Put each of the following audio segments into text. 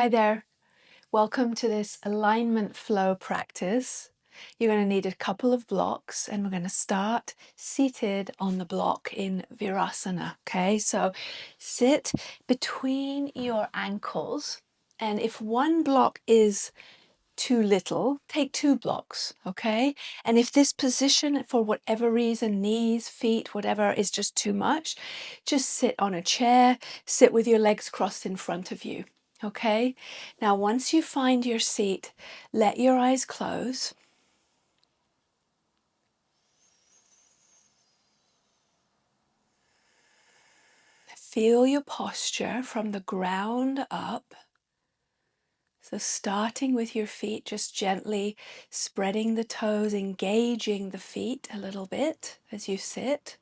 Hi there. Welcome to this alignment flow practice. You're going to need a couple of blocks and we're going to start seated on the block in Virasana. Okay, so sit between your ankles, and if one block is too little, take two blocks, okay? And if this position, for whatever reason, knees, feet, whatever, is just too much, just sit on a chair, sit with your legs crossed in front of you, okay? Now, once you find your seat, let your eyes close. Feel your posture from the ground up. So starting with your feet, just gently spreading the toes, engaging the feet a little bit as you sit.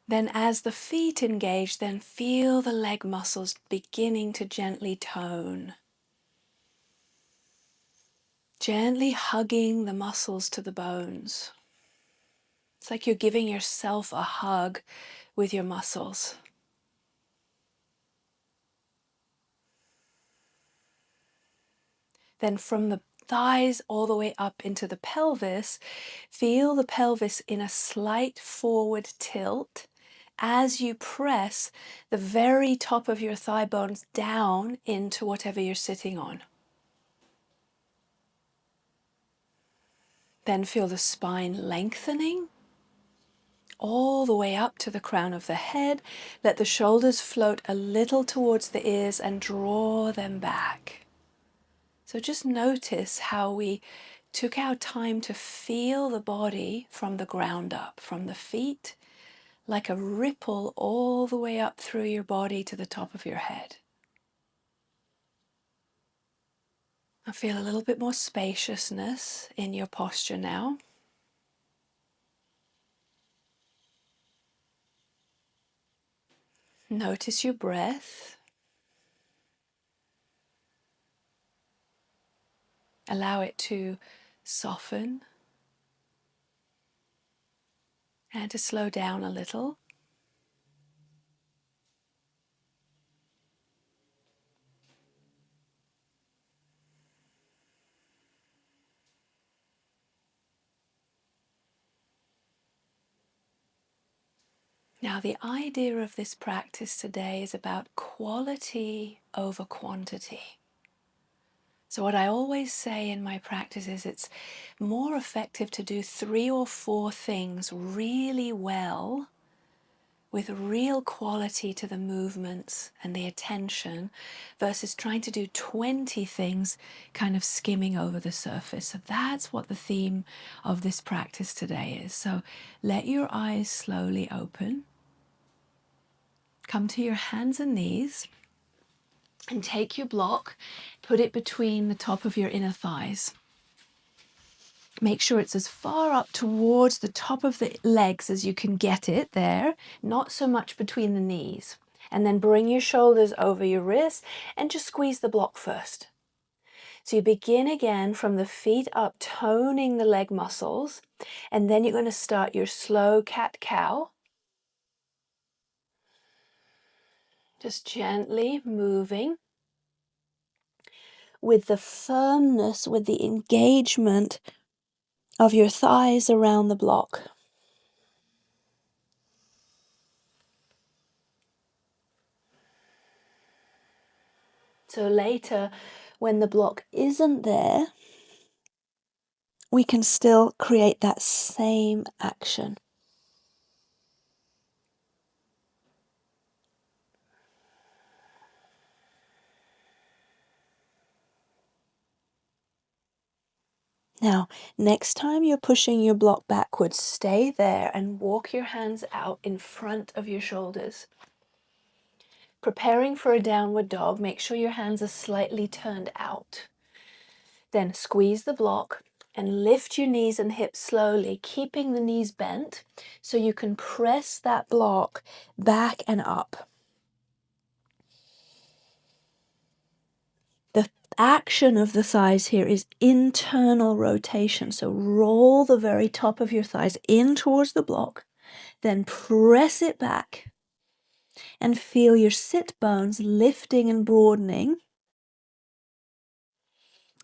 Then as the feet engage, then feel the leg muscles beginning to gently tone. Gently hugging the muscles to the bones. It's like you're giving yourself a hug with your muscles. Then from the thighs all the way up into the pelvis, feel the pelvis in a slight forward tilt as you press the very top of your thigh bones down into whatever you're sitting on. Then feel the spine lengthening all the way up to the crown of the head. Let the shoulders float a little towards the ears and draw them back. So just notice how we took our time to feel the body from the ground up, from the feet, like a ripple all the way up through your body to the top of your head. I feel a little bit more spaciousness in your posture now. Notice your breath. Allow it to soften and to slow down a little. Now, the idea of this practice today is about quality over quantity. So what I always say in my practice is it's more effective to do 3 or 4 things really well with real quality to the movements and the attention versus trying to do 20 things kind of skimming over the surface. So that's what the theme of this practice today is. So let your eyes slowly open. Come to your hands and knees and take your block, put it between the top of your inner thighs. Make sure it's as far up towards the top of the legs as you can get it there, not so much between the knees. And then bring your shoulders over your wrists and just squeeze the block first. So you begin again from the feet up, toning the leg muscles, and then you're going to start your slow cat-cow. Just gently moving with the firmness, with the engagement of your thighs around the block. So later, when the block isn't there, we can still create that same action. Now, next time you're pushing your block backwards, stay there and walk your hands out in front of your shoulders. Preparing for a downward dog, make sure your hands are slightly turned out. Then squeeze the block and lift your knees and hips slowly, keeping the knees bent so you can press that block back and up. The action of the thighs here is internal rotation. So roll the very top of your thighs in towards the block, then press it back. And feel your sit bones lifting and broadening,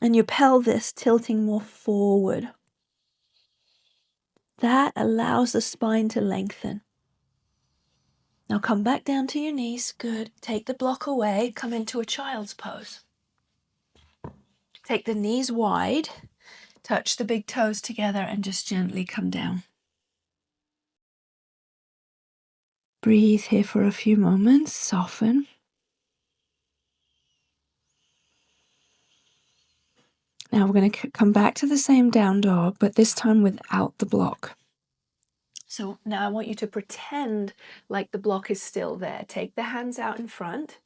and your pelvis tilting more forward. That allows the spine to lengthen. Now come back down to your knees. Good. Take the block away. Come into a child's pose. Take the knees wide. Touch the big toes together and just gently come down. Breathe here for a few moments. Soften. Now we're going to come back to the same down dog, but this time without the block. So now I want you to pretend like the block is still there. Take the hands out in front.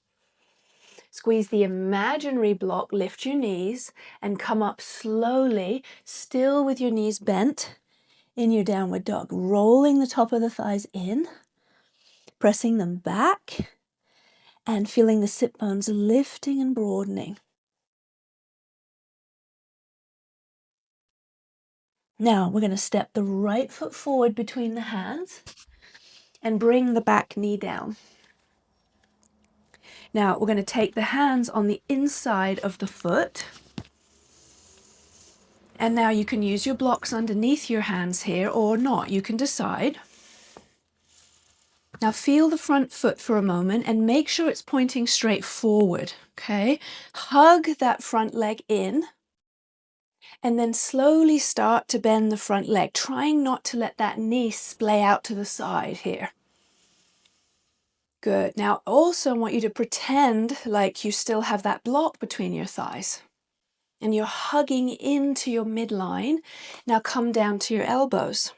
Squeeze the imaginary block, lift your knees, and come up slowly, still with your knees bent, in your downward dog. Rolling the top of the thighs in, pressing them back, and feeling the sit bones lifting and broadening. Now we're going to step the right foot forward between the hands and bring the back knee down. Now we're going to take the hands on the inside of the foot. And now you can use your blocks underneath your hands here or not. You can decide. Now feel the front foot for a moment and make sure it's pointing straight forward, okay? Hug that front leg in and then slowly start to bend the front leg, trying not to let that knee splay out to the side here. Good. Now also I want you to pretend like you still have that block between your thighs and you're hugging into your midline. Now come down to your elbows.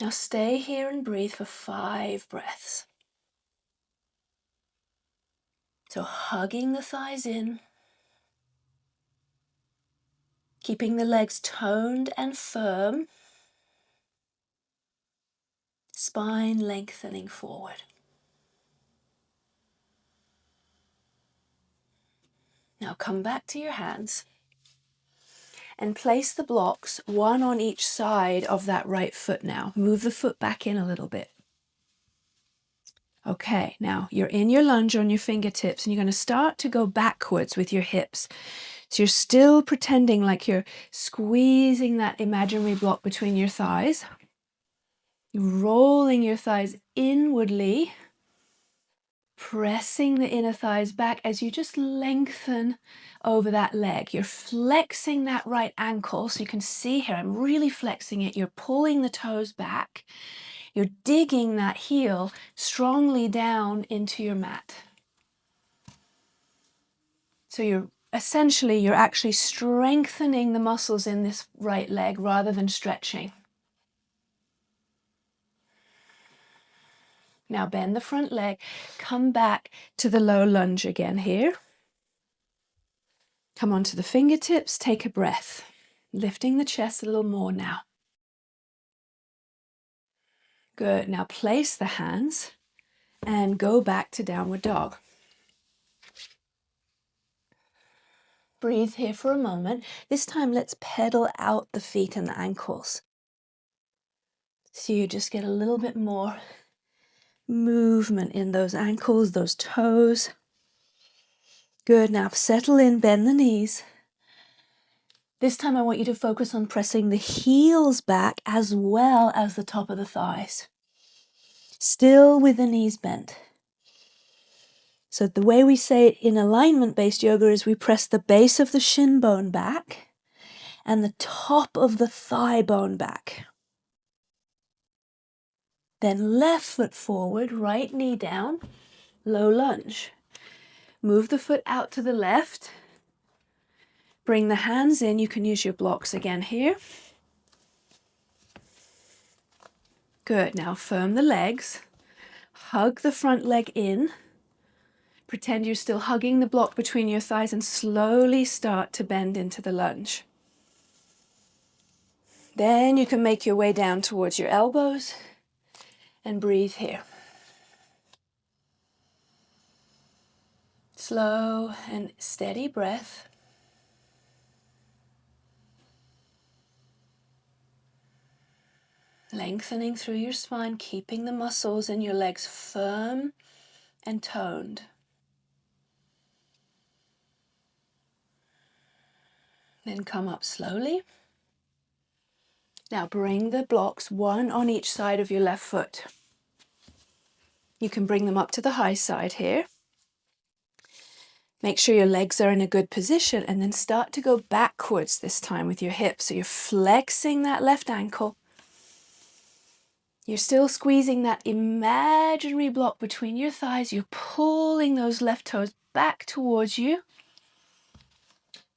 Now stay here and breathe for 5 breaths. So hugging the thighs in, keeping the legs toned and firm, spine lengthening forward. Now come back to your hands and place the blocks one on each side of that right foot now. Move the foot back in a little bit. Okay, now you're in your lunge on your fingertips and you're going to start to go backwards with your hips. So you're still pretending like you're squeezing that imaginary block between your thighs, rolling your thighs inwardly, pressing the inner thighs back as you just lengthen over that leg. You're flexing that right ankle, so you can see here, I'm really flexing it. You're pulling the toes back. You're digging that heel strongly down into your mat. So you're actually strengthening the muscles in this right leg rather than stretching. Now bend the front leg, come back to the low lunge again here. Come onto the fingertips, take a breath, lifting the chest a little more now. Good, now place the hands and go back to downward dog. Breathe here for a moment. This time let's pedal out the feet and the ankles. So you just get a little bit more movement in those ankles, those toes. Good, now settle in, bend the knees. This time I want you to focus on pressing the heels back as well as the top of the thighs. Still with the knees bent. So the way we say it in alignment-based yoga is we press the base of the shin bone back and the top of the thigh bone back. Then left foot forward, right knee down, low lunge. Move the foot out to the left. Bring the hands in. You can use your blocks again here. Good. Now firm the legs. Hug the front leg in. Pretend you're still hugging the block between your thighs and slowly start to bend into the lunge. Then you can make your way down towards your elbows and breathe here. Slow and steady breath. Lengthening through your spine, keeping the muscles in your legs firm and toned. Then come up slowly. Now bring the blocks one on each side of your left foot. You can bring them up to the high side here. Make sure your legs are in a good position and then start to go backwards this time with your hips. So you're flexing that left ankle. You're still squeezing that imaginary block between your thighs. You're pulling those left toes back towards you.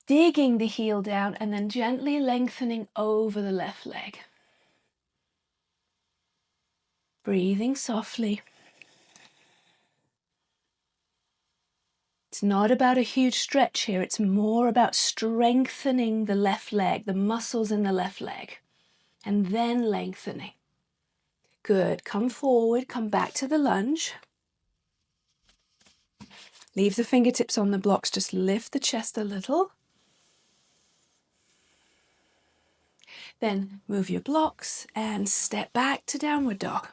Digging the heel down and then gently lengthening over the left leg. Breathing softly. It's not about a huge stretch here. It's more about strengthening the left leg, the muscles in the left leg, and then lengthening. Good. Come forward, come back to the lunge. Leave the fingertips on the blocks. Just lift the chest a little. Then move your blocks and step back to downward dog.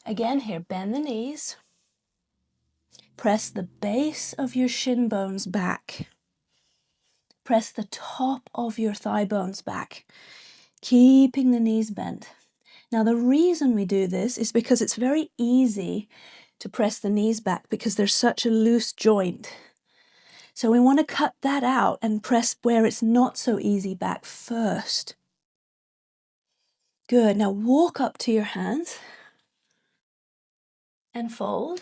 Again here, bend the knees. Press the base of your shin bones back. Press the top of your thigh bones back, keeping the knees bent. Now the reason we do this is because it's very easy to press the knees back because there's such a loose joint. So we want to cut that out and press where it's not so easy back first. Good. Now walk up to your hands and fold.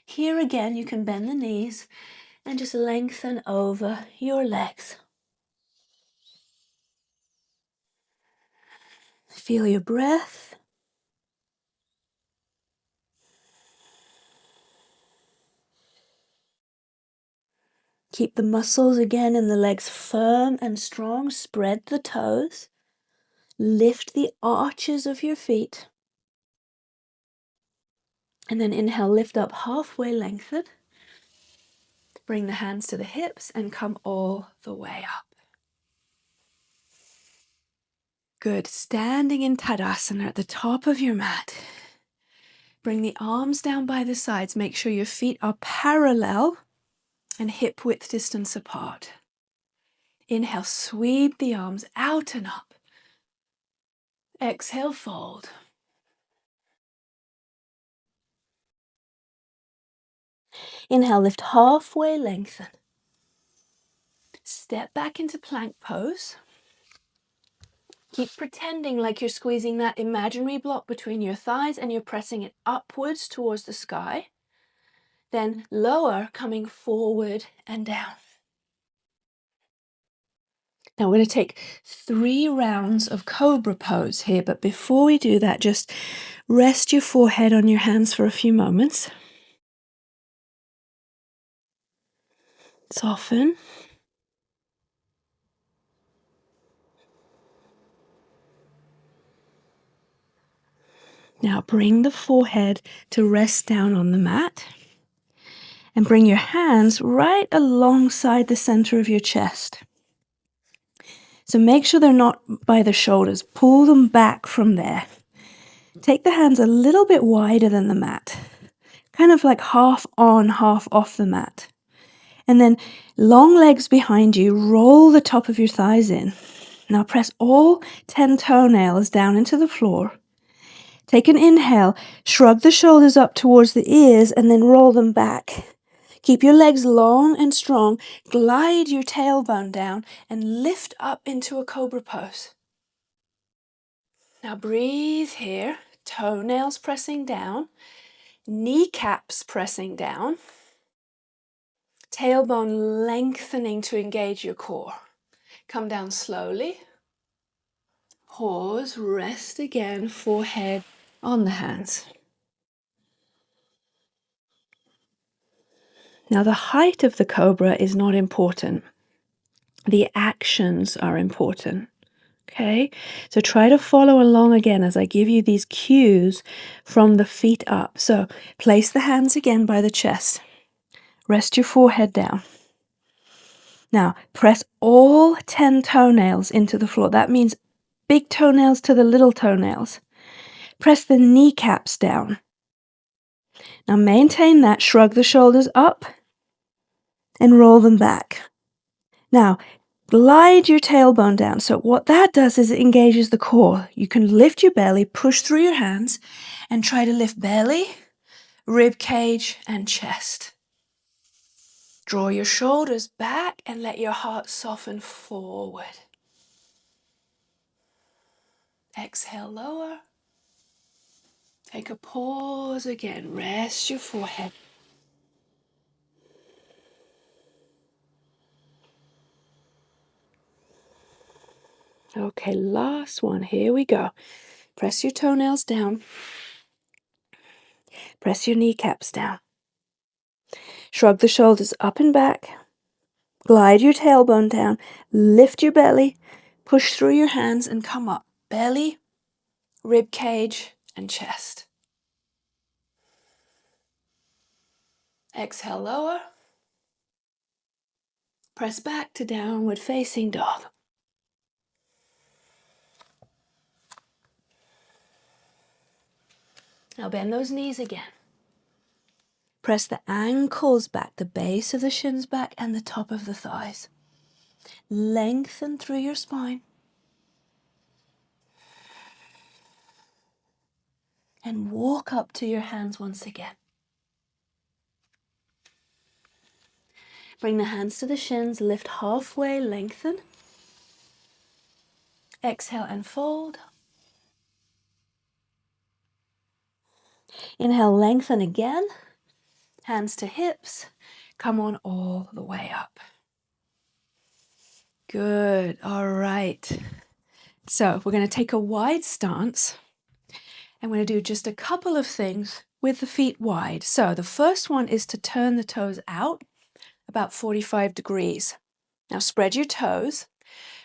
Here again, you can bend the knees and just lengthen over your legs. Feel your breath. Keep the muscles again in the legs firm and strong. Spread the toes. Lift the arches of your feet. And then inhale, lift up halfway, lengthen. Bring the hands to the hips and come all the way up. Good. Standing in Tadasana at the top of your mat. Bring the arms down by the sides. Make sure your feet are parallel and hip width distance apart. Inhale, sweep the arms out and up. Exhale, fold. Inhale, lift halfway, lengthen. Step back into plank pose. Keep pretending like you're squeezing that imaginary block between your thighs and you're pressing it upwards towards the sky. Then lower, coming forward and down. Now we're going to take 3 rounds of cobra pose here, but before we do that, just rest your forehead on your hands for a few moments. Soften. Now bring the forehead to rest down on the mat. And bring your hands right alongside the center of your chest. So make sure they're not by the shoulders. Pull them back from there. Take the hands a little bit wider than the mat. Kind of like half on, half off the mat. And then long legs behind you, roll the top of your thighs in. Now press all 10 toenails down into the floor. Take an inhale, shrug the shoulders up towards the ears, and then roll them back. Keep your legs long and strong. Glide your tailbone down and lift up into a cobra pose. Now breathe here. Toenails pressing down. Kneecaps pressing down. Tailbone lengthening to engage your core. Come down slowly. Pause, rest again, forehead on the hands. Now the height of the cobra is not important. The actions are important. Okay, so try to follow along again as I give you these cues from the feet up. So place the hands again by the chest. Rest your forehead down. Now, press all 10 toenails into the floor. That means big toenails to the little toenails. Press the kneecaps down. Now maintain that, shrug the shoulders up and roll them back. Now, glide your tailbone down. So what that does is it engages the core. You can lift your belly, push through your hands, and try to lift belly, rib cage, and chest. Draw your shoulders back and let your heart soften forward. Exhale, lower. Take a pause again. Rest your forehead. Okay, last one. Here we go. Press your toenails down. Press your kneecaps down. Shrug the shoulders up and back. Glide your tailbone down. Lift your belly. Push through your hands and come up. Belly, rib cage, and chest. Exhale, lower. Press back to downward facing dog. Now bend those knees again. Press the ankles back, the base of the shins back, and the top of the thighs. Lengthen through your spine. And walk up to your hands once again. Bring the hands to the shins, lift halfway, lengthen. Exhale and fold. Inhale, lengthen again. Hands to hips. Come on all the way up. Good. All right. So we're going to take a wide stance. I'm going to do just a couple of things with the feet wide. So the first one is to turn the toes out about 45 degrees. Now spread your toes.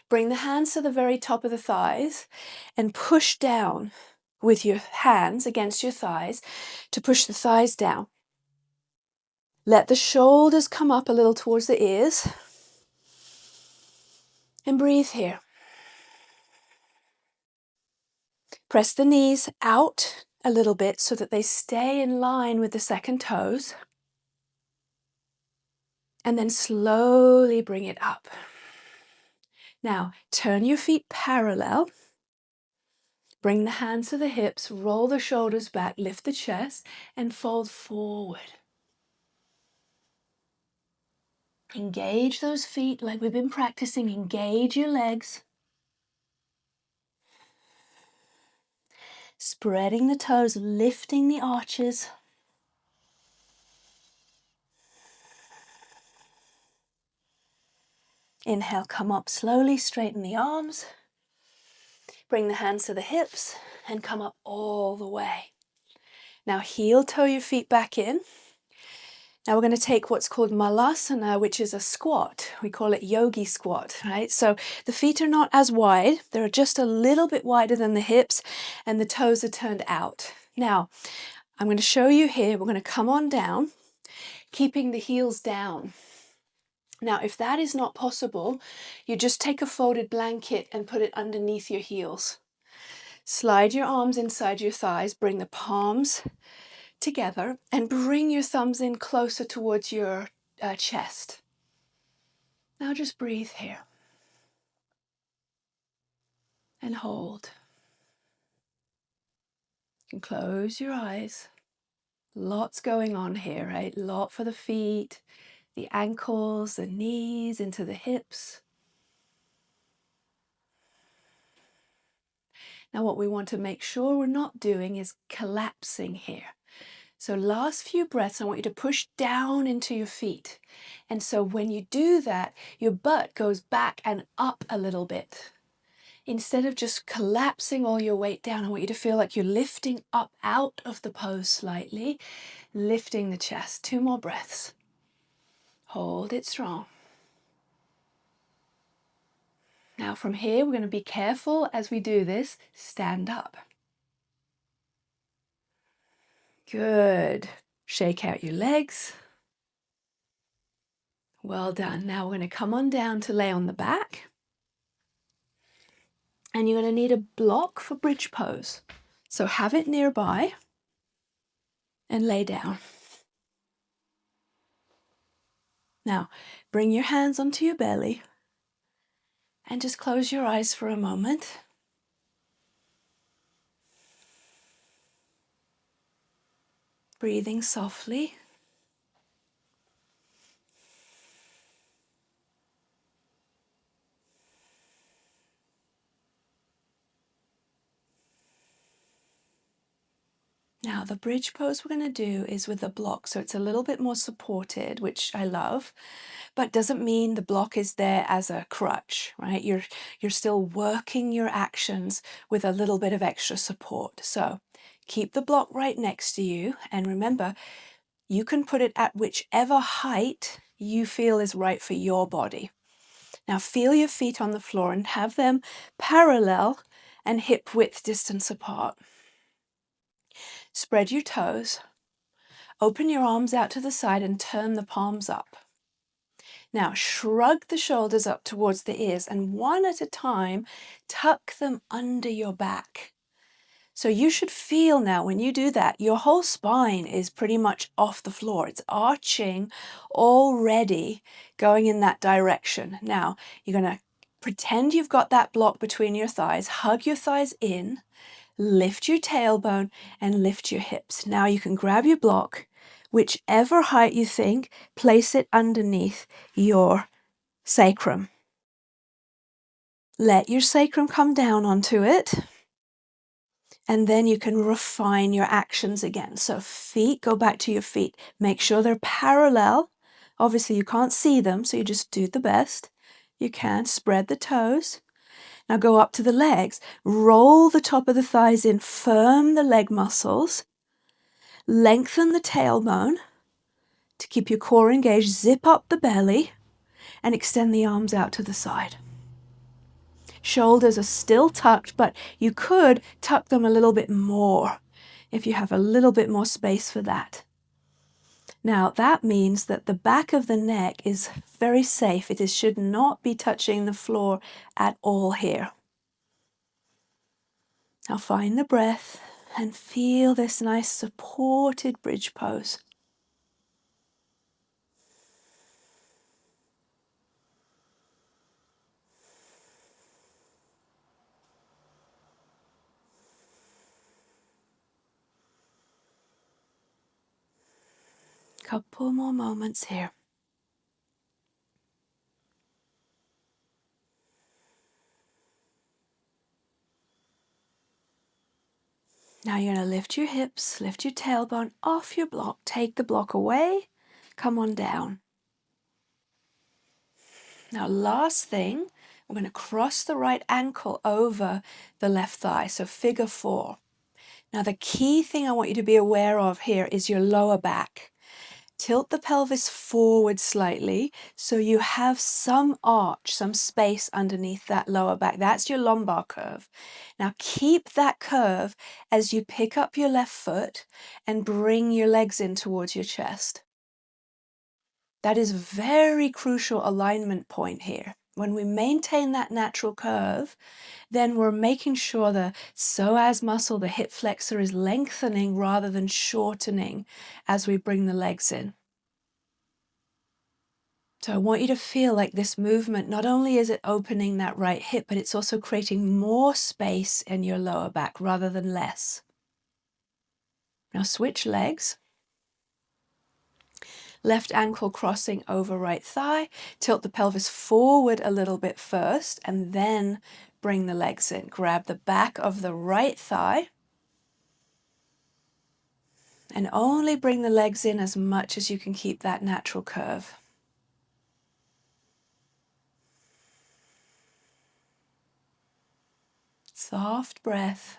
Bring the hands to the very top of the thighs and push down with your hands against your thighs to push the thighs down. Let the shoulders come up a little towards the ears. And breathe here. Press the knees out a little bit so that they stay in line with the second toes. And then slowly bring it up. Now, turn your feet parallel. Bring the hands to the hips, roll the shoulders back, lift the chest, and fold forward. Engage those feet like we've been practicing. Engage your legs. Spreading the toes, lifting the arches. Inhale, come up slowly, straighten the arms. Bring the hands to the hips and come up all the way. Now heel toe your feet back in. Now we're going to take what's called malasana, which is a squat. We call it yogi squat, right? So the feet are not as wide. They're just a little bit wider than the hips and the toes are turned out. Now, I'm going to show you here. We're going to come on down, keeping the heels down. Now, if that is not possible, you just take a folded blanket and put it underneath your heels. Slide your arms inside your thighs, bring the palms together and bring your thumbs in closer towards your chest. Now just breathe here and hold. You can close your eyes. Lots going on here, right? Lot for the feet, the ankles, the knees, into the hips. Now what we want to make sure we're not doing is collapsing here. So last few breaths, I want you to push down into your feet. And so when you do that, your butt goes back and up a little bit. Instead of just collapsing all your weight down, I want you to feel like you're lifting up out of the pose slightly, lifting the chest. 2 more breaths. Hold it strong. Now from here, we're going to be careful as we do this. Stand up. Good. Shake out your legs. Well done. Now we're going to come on down to lay on the back. And you're going to need a block for bridge pose. So have it nearby and lay down. Now, bring your hands onto your belly and just close your eyes for a moment. Breathing softly. Now, the bridge pose we're going to do is with a block, so it's a little bit more supported, which I love, but doesn't mean the block is there as a crutch, right? You're still working your actions with a little bit of extra support. So keep the block right next to you, and remember, you can put it at whichever height you feel is right for your body. Now feel your feet on the floor and have them parallel and hip width distance apart. Spread your toes, open your arms out to the side and turn the palms up. Now shrug the shoulders up towards the ears and one at a time, tuck them under your back. So you should feel now when you do that, your whole spine is pretty much off the floor. It's arching already, going in that direction. Now you're going to pretend you've got that block between your thighs, hug your thighs in, lift your tailbone and lift your hips. Now you can grab your block, whichever height you think, place it underneath your sacrum. Let your sacrum come down onto it. And then you can refine your actions again. So feet, go back to your feet. Make sure they're parallel. Obviously you can't see them, so you just do the best you can. Spread the toes. Now go up to the legs. Roll the top of the thighs in, firm the leg muscles. Lengthen the tailbone to keep your core engaged. Zip up the belly and extend the arms out to the side. Shoulders are still tucked, but you could tuck them a little bit more if you have a little bit more space for that. Now that means that the back of the neck is very safe. It should not be touching the floor at all here. Now find the breath and feel this nice supported bridge pose. Couple more moments here. Now you're going to lift your hips, lift your tailbone off your block, take the block away, come on down. Now last thing, we're going to cross the right ankle over the left thigh, so figure 4. Now the key thing I want you to be aware of here is your lower back. Tilt the pelvis forward slightly so you have some arch, some space underneath that lower back. That's your lumbar curve. Now keep that curve as you pick up your left foot and bring your legs in towards your chest. That is a very crucial alignment point here. When we maintain that natural curve, then we're making sure the psoas muscle, the hip flexor, is lengthening rather than shortening as we bring the legs in. So I want you to feel like this movement, not only is it opening that right hip, but it's also creating more space in your lower back rather than less. Now switch legs. Left ankle crossing over right thigh. Tilt the pelvis forward a little bit first and then bring the legs in. Grab the back of the right thigh and only bring the legs in as much as you can keep that natural curve. Soft breath.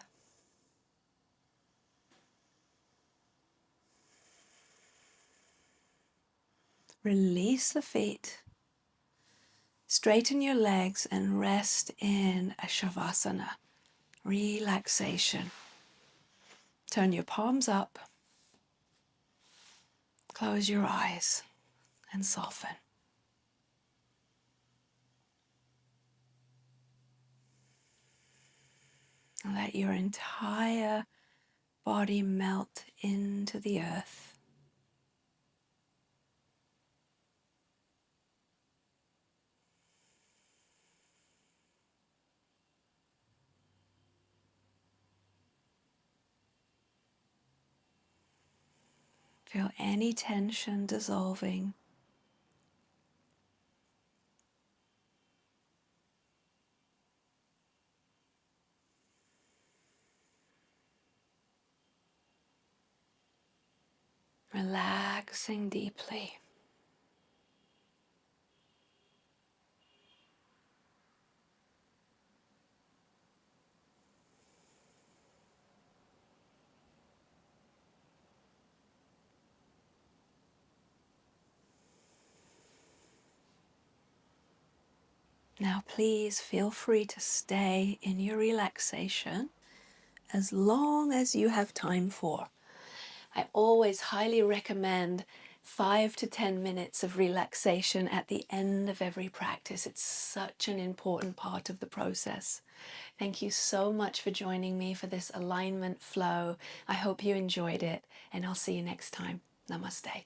Release the feet. Straighten your legs and rest in a shavasana, relaxation. Turn your palms up, close your eyes and soften. Let your entire body melt into the earth. Feel any tension dissolving. Relaxing deeply. Now please feel free to stay in your relaxation as long as you have time for. I always highly recommend 5 to 10 minutes of relaxation at the end of every practice. It's such an important part of the process. Thank you so much for joining me for this alignment flow. I hope you enjoyed it, and I'll see you next time. Namaste.